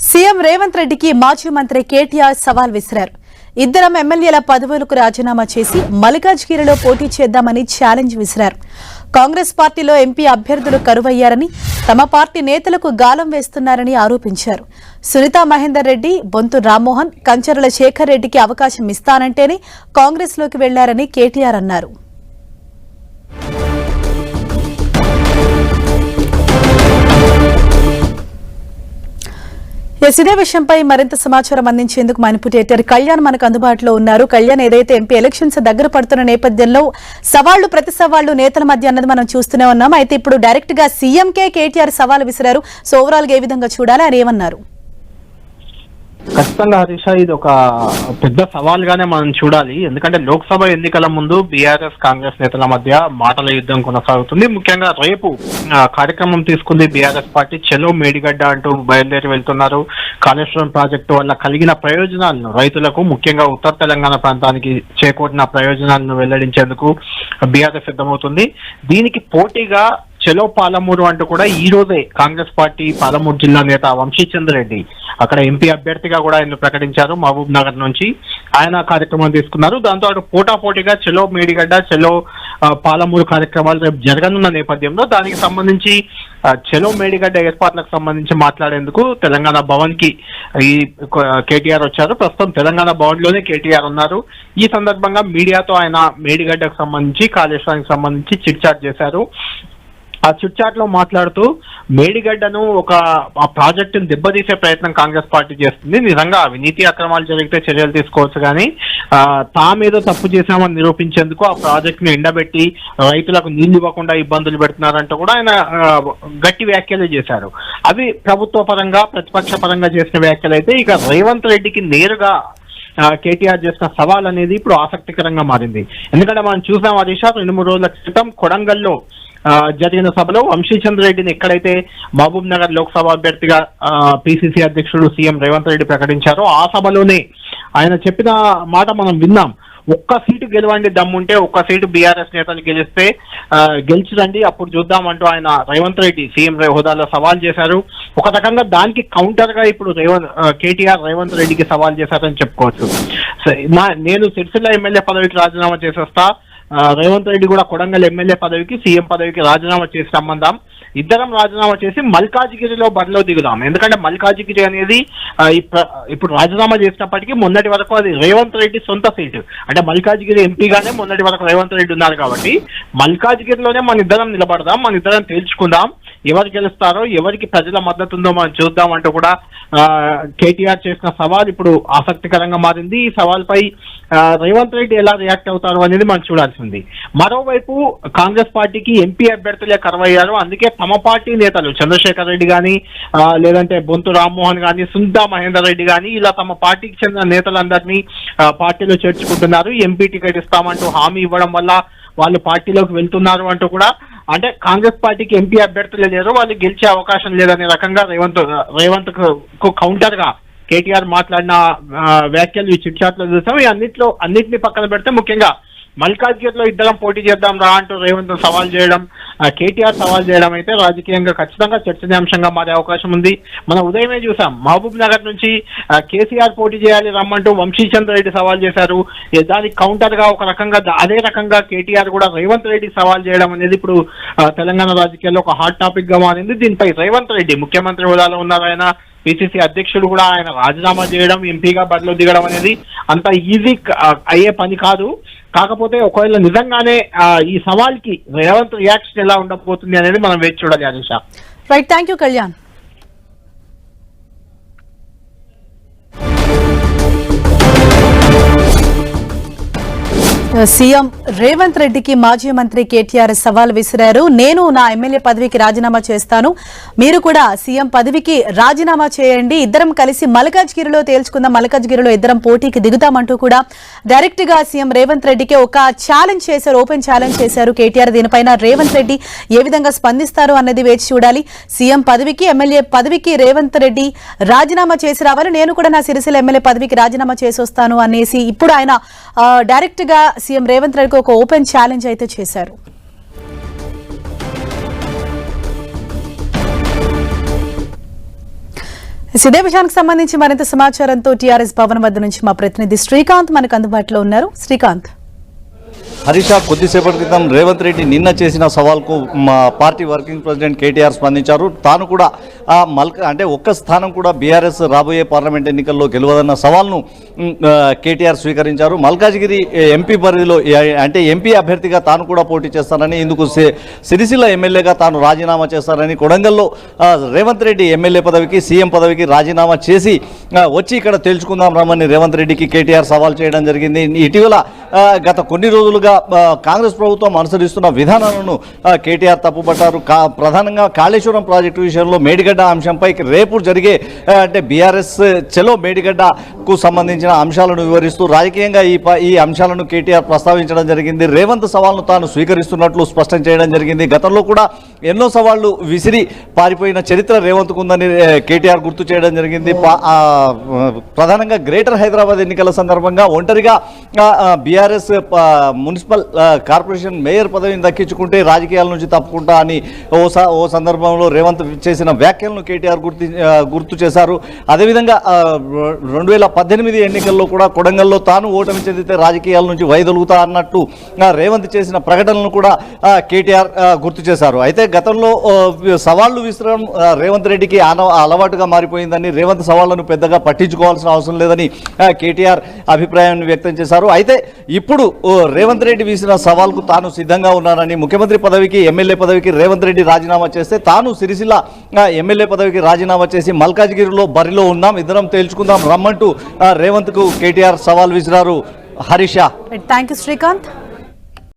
CM Revanth రెడ్డికి మాజీ మంత్రి కేటీఆర్ సవాల్ విసిరారు. ఇద్దరం ఎమ్మెల్యేల పదవులకు రాజీనామా చేసి మల్కాజ్గిరిలో పోటీ చేద్దామని ఛాలెంజ్ విసిరారు. కాంగ్రెస్ పార్టీలో ఎంపీ అభ్యర్థులు కరువయ్యారని, తమ పార్టీ నేతలకు గాలం వేస్తున్నారని ఆరోపించారు. సునీతా మహేందర్ రెడ్డి, బొంతు రామ్మోహన్, కంచర్ల శేఖర్ రెడ్డికి అవకాశం ఇస్తానంటేనే కాంగ్రెస్ లోకి వెళ్లారని కేటీఆర్ అన్నారు. ఇదే విషయంపై మరింత సమాచారం అందించేందుకు మానిపుటేటర్ కళ్యాణ్ మనకు అందుబాటులో ఉన్నారు. కళ్యాణ్, ఏదైతే ఎంపీ ఎలక్షన్స్ దగ్గర పడుతున్న నేపథ్యంలో సవాళ్లు ప్రతి సవాళ్లు నేతల మధ్య అన్నది మనం చూస్తూనే ఉన్నాం. అయితే ఇప్పుడు డైరెక్ట్ గా సీఎంకే కేటీఆర్ సవాల్ విసిరారు. సో ఓవరాల్ గా ఏ విధంగా చూడాలి, అని ఏమన్నారు? ఖచ్చితంగా హరీష, ఇది ఒక పెద్ద సవాల్గానే మనం చూడాలి. ఎందుకంటే లోక్సభ ఎన్నికల ముందు బీఆర్ఎస్ కాంగ్రెస్ నేతల మధ్య మాటల యుద్ధం కొనసాగుతుంది. ముఖ్యంగా రేపు కార్యక్రమం తీసుకుంది బీఆర్ఎస్ పార్టీ. చెలో మేడిగడ్డ అంటూ బయలుదేరి వెళ్తున్నారు. కాళేశ్వరం ప్రాజెక్టు వల్ల కలిగిన ప్రయోజనాలను రైతులకు, ముఖ్యంగా ఉత్తర తెలంగాణ ప్రాంతానికి చేకూరిన ప్రయోజనాలను వెల్లడించేందుకు బీఆర్ఎస్ సిద్ధమవుతుంది. దీనికి పోటీగా చెలో పాలమూరు అంటూ కూడా ఈ రోజే కాంగ్రెస్ పార్టీ పాలమూరు జిల్లా నేత వంశీచంద్ర రెడ్డి అక్కడ ఎంపీ అభ్యర్థిగా కూడా ఆయన ప్రకటించారు. మహబూబ్ నగర్ నుంచి ఆయన కార్యక్రమం తీసుకున్నారు. దాంతో అటు పోటాపోటీగా చెలో మేడిగడ్డ, చెలో పాలమూరు కార్యక్రమాలు రేపు జరగనున్న నేపథ్యంలో దానికి సంబంధించి చెలో మేడిగడ్డ ఏర్పాట్లకు సంబంధించి మాట్లాడేందుకు తెలంగాణ భవన్ కి ఈ కేటీఆర్ వచ్చారు. ప్రస్తుతం తెలంగాణ భవన్ లోనే కేటీఆర్ ఉన్నారు. ఈ సందర్భంగా మీడియాతో ఆయన మేడిగడ్డకు సంబంధించి, కాళేశ్వరానికి సంబంధించి చిట్ చాట్ చేశారు. ఆ చిట్చాట్ లో మాట్లాడుతూ మేడిగడ్డను ఆ ప్రాజెక్టును దెబ్బతీసే ప్రయత్నం కాంగ్రెస్ పార్టీ చేస్తుంది. నిజంగా అవినీతి అక్రమాలు జరిగితే చర్యలు తీసుకోవచ్చు, కానీ తామేదో తప్పు చేశామని నిరూపించేందుకు ఆ ప్రాజెక్టును ఎండబెట్టి రైతులకు నీళ్లు ఇవ్వకుండా ఇబ్బందులు పెడుతున్నారంటూ కూడా ఆయన గట్టి వ్యాఖ్యలు చేశారు. అవి ప్రభుత్వ పరంగా, ప్రతిపక్ష పరంగా చేసిన వ్యాఖ్యలు అయితే, ఇక రేవంత్ రెడ్డికి నేరుగా కేటీఆర్ చేసిన సవాల్ అనేది ఇప్పుడు ఆసక్తికరంగా మారింది. ఎందుకంటే మనం చూసాం హరీష్, 2-3 రోజుల క్రితం కొడంగల్లో జరిగిన సభలో వంశీచంద్ర రెడ్డిని ఎక్కడైతే మహబూబ్ నగర్ లోక్సభ అభ్యర్థిగా పిసిసి అధ్యక్షుడు సీఎం రేవంత్ రెడ్డి ప్రకటించారో ఆ సభలోనే ఆయన చెప్పిన మాట మనం విన్నాం. ఒక్క సీటు గెలవండి, దమ్ముంటే ఒక్క సీటు బీఆర్ఎస్ నేతలు గెలిచిరండి, అప్పుడు చూద్దామంటూ ఆయన రేవంత్ రెడ్డి సీఎం హోదాలో సవాల్ చేశారు. ఒక రకంగా దానికి కౌంటర్ గా ఇప్పుడు కేటీఆర్ రేవంత్ రెడ్డికి సవాల్ చేశారని చెప్పుకోవచ్చు. నేను సిరిసిల్ల ఎమ్మెల్యే పదవికి రాజీనామా చేసేస్తా, రేవంత్ రెడ్డి కూడా కొడంగల్ ఎమ్మెల్యే పదవికి, సీఎం పదవికి రాజీనామా చేసి రమ్మందాం, ఇద్దరం రాజీనామా చేసి మల్కాజ్గిరిలో బరిలో దిగుదాం. ఎందుకంటే మల్కాజ్గిరి అనేది ఇప్పుడు రాజీనామా చేసినప్పటికీ మొన్నటి వరకు అది రేవంత్ రెడ్డి సొంత సీటు. అంటే మల్కాజ్గిరి ఎంపీగానే మొన్నటి వరకు రేవంత్ రెడ్డి ఉన్నారు కాబట్టి మల్కాజ్గిరిలోనే మన ఇద్దరం నిలబడదాం, మన ఇద్దరం తేల్చుకుందాం, ఎవరు గెలుస్తారో, ఎవరికి ప్రజల మద్దతు ఉందో మనం చూద్దాం అంటూ కూడా కేటీఆర్ చేసిన సవాల్ ఇప్పుడు ఆసక్తికరంగా మారింది. ఈ సవాల్ పై రేవంత్ రెడ్డి ఎలా రియాక్ట్ అవుతారు అనేది మనం చూడాల్సింది. మరోవైపు కాంగ్రెస్ పార్టీకి ఎంపీ అభ్యర్థులే కరువయ్యారు. అందుకే తమ పార్టీ నేతలు చంద్రశేఖర్ రెడ్డి కానీ, లేదంటే బొంతు రామ్మోహన్ కానీ, సునీతా మహేందర్ రెడ్డి కానీ, ఇలా తమ పార్టీకి చెందిన నేతలందరినీ పార్టీలో చేర్చుకుంటున్నారు. ఎంపీ టికెట్ ఇస్తామంటూ హామీ ఇవ్వడం వల్ల వాళ్ళు పార్టీలోకి వెళ్తున్నారు అంటూ కూడా, అంటే కాంగ్రెస్ పార్టీకి ఎంపీ అభ్యర్థులే లేరు, వాళ్ళు గెలిచే అవకాశం లేదనే రకంగా రేవంత్ కు కౌంటర్ గా కేటీఆర్ మాట్లాడిన వ్యాఖ్యలు ఈ చిట్ చాట్ లో చూసాం. అన్నింటినీ పక్కన పెడితే ముఖ్యంగా మల్కాజ్గిరిలో ఇద్దరం పోటీ చేద్దాం రా అంటూ రేవంత్ సవాల్ చేయడం, కేటీఆర్ సవాల్ చేయడం అయితే రాజకీయంగా ఖచ్చితంగా చర్చనీయాంశంగా మారే అవకాశం ఉంది. మనం ఉదయమే చూసాం, మహబూబ్ నగర్ నుంచి కేసీఆర్ పోటీ చేయాలి రమ్మంటూ వంశీచంద్ర రెడ్డి సవాల్ చేశారు. దానికి కౌంటర్ గా ఒక రకంగా అదే రకంగా కేటీఆర్ కూడా రేవంత్ రెడ్డి సవాల్ చేయడం అనేది ఇప్పుడు తెలంగాణ రాజకీయాల్లో ఒక హాట్ టాపిక్ గా మారింది. దీనిపై రేవంత్ రెడ్డి ముఖ్యమంత్రి హోదాలో ఉన్నారు, ఆయన పిసిసి అధ్యక్షుడు కూడా, ఆయన రాజీనామా చేయడం, ఎంపీగా బరిలో దిగడం అనేది అంత ఈజీ అయ్యే పని కాదు. కాకపోతే ఒకవేళ నిజంగానే ఈ సవాల్ కి రేవంత్ రియాక్షన్ ఎలా ఉండబోతుంది అనేది మనం వేచి చూడాలి. Anisha, right, thank you Kalyan. CM Revanth రెడ్డికి మాజీ మంత్రి కేటీఆర్ సవాల్ విసిరారు. నేను నా ఎమ్మెల్యే పదవికి రాజీనామా చేస్తాను, మీరు కూడా సీఎం పదవికి రాజీనామా చేయండి, ఇద్దరం కలిసి మల్కాజ్గిరిలో తేల్చుకుందాం, మల్కాజ్గిరిలో ఇద్దరం పోటీకి దిగుతామంటూ కూడా డైరెక్ట్ గా సీఎం రేవంత్ రెడ్డికి ఒక ఛాలెంజ్ చేశారు, ఓపెన్ ఛాలెంజ్ చేశారు కేటీఆర్. దీనిపైన రేవంత్ రెడ్డి ఏ విధంగా స్పందిస్తారు అన్నది వేచి చూడాలి. సీఎం పదవికి, ఎమ్మెల్యే పదవికి రేవంత్ రెడ్డి రాజీనామా చేసి రావాలి, నేను కూడా నా సిరిసిల్ల ఎమ్మెల్యే పదవికి రాజీనామా చేసి వస్తాను అనేసి ఇప్పుడు ఆయన డైరెక్ట్ గా సీఎం రేవంత్ రెడ్డికి ఒక ఓపెన్ ఛాలెంజ్ అయితే చేశారు. ఇదే విషయానికి సంబంధించి మరింత సమాచారంతో టీఆర్ఎస్ భవన్ వద్ద నుంచి మా ప్రతినిధి శ్రీకాంత్ మనకు అందుబాటులో ఉన్నారు. శ్రీకాంత్, హరీష, కొద్దిసేపటి క్రితం రేవంత్ రెడ్డి నిన్న చేసిన సవాల్కు మా పార్టీ వర్కింగ్ ప్రెసిడెంట్ కేటీఆర్ స్పందించారు. తాను కూడా అంటే ఒక్క స్థానం కూడా బీఆర్ఎస్ రాబోయే పార్లమెంట్ ఎన్నికల్లో గెలవదన్న సవాల్ను కేటీఆర్ స్వీకరించారు. మల్కాజ్గిరి ఎంపీ పరిధిలో అంటే ఎంపీ అభ్యర్థిగా తాను కూడా పోటీ చేస్తానని, ఇందుకు సిరిసిల్ల ఎమ్మెల్యేగా తాను రాజీనామా చేస్తానని, కొడంగల్లో రేవంత్ రెడ్డి ఎమ్మెల్యే పదవికి సీఎం పదవికి రాజీనామా చేసి వచ్చి ఇక్కడ తేల్చుకుందాం రమ్మని రేవంత్ రెడ్డికి కేటీఆర్ సవాల్ చేయడం జరిగింది. ఇటీవల గత కొన్ని రోజులుగా కాంగ్రెస్ ప్రభుత్వం అనుసరిస్తున్న విధానాలను కేటీఆర్ తప్పుపట్టారు. ప్రధానంగా కాళేశ్వరం ప్రాజెక్టు విషయంలో మేడిగడ్డ అంశంపై రేపు జరిగే అంటే బీఆర్ఎస్ చలో మేడిగడ్డకు సంబంధించిన అంశాలను వివరిస్తూ రాజకీయంగా ఈ అంశాలను కేటీఆర్ ప్రస్తావించడం జరిగింది. రేవంత్ సవాల్ను తాను స్వీకరిస్తున్నట్లు స్పష్టం చేయడం జరిగింది. గతంలో కూడా ఎన్నో సవాళ్లు విసిరి పారిపోయిన చరిత్ర రేవంత్కు ఉందని కేటీఆర్ గుర్తు చేయడం జరిగింది. ప్రధానంగా గ్రేటర్ హైదరాబాద్ ఎన్నికల సందర్భంగా ఒంటరిగా బీఆర్ఎస్ మున్సిపల్ కార్పొరేషన్ మేయర్ పదవిని దక్కించుకుంటే రాజకీయాల నుంచి తప్పుకుంటా అని ఓ సందర్భంలో రేవంత్ చేసిన వ్యాఖ్యలను కేటీఆర్ గుర్తు చేశారు. అదేవిధంగా 2018 ఎన్నికల్లో కూడా కొడంగల్లో తాను ఓటమి చెందితే రాజకీయాల నుంచి వైదొలుగుతా అన్నట్టు రేవంత్ చేసిన ప్రకటనలను కూడా కేటీఆర్ గుర్తు చేశారు. అయితే గతంలో సవాళ్లు విసరడం రేవంత్ రెడ్డికి అలవాటుగా మారిపోయిందని, రేవంత్ సవాళ్లను పెద్దగా పట్టించుకోవాల్సిన అవసరం లేదని కేటీఆర్ అభిప్రాయాన్ని వ్యక్తం చేశారు. అయితే ఇప్పుడు రేవంత్ రెడ్డి వీసిన సవాల్కు తాను సిద్ధంగా ఉన్నానని, ముఖ్యమంత్రి పదవికి ఎమ్మెల్యే పదవికి రేవంత్ రెడ్డి రాజీనామా చేస్తే తాను సిరిసిల్ల ఎమ్మెల్యే పదవికి రాజీనామా చేసి మల్కాజ్గిరిలో బరిలో ఉన్నాం, ఇద్దరం తేల్చుకుందాం రమ్మంటూ రేవంత్కు కేటీఆర్ సవాల్ విసిరారు. Harisha, thank you Srikanth.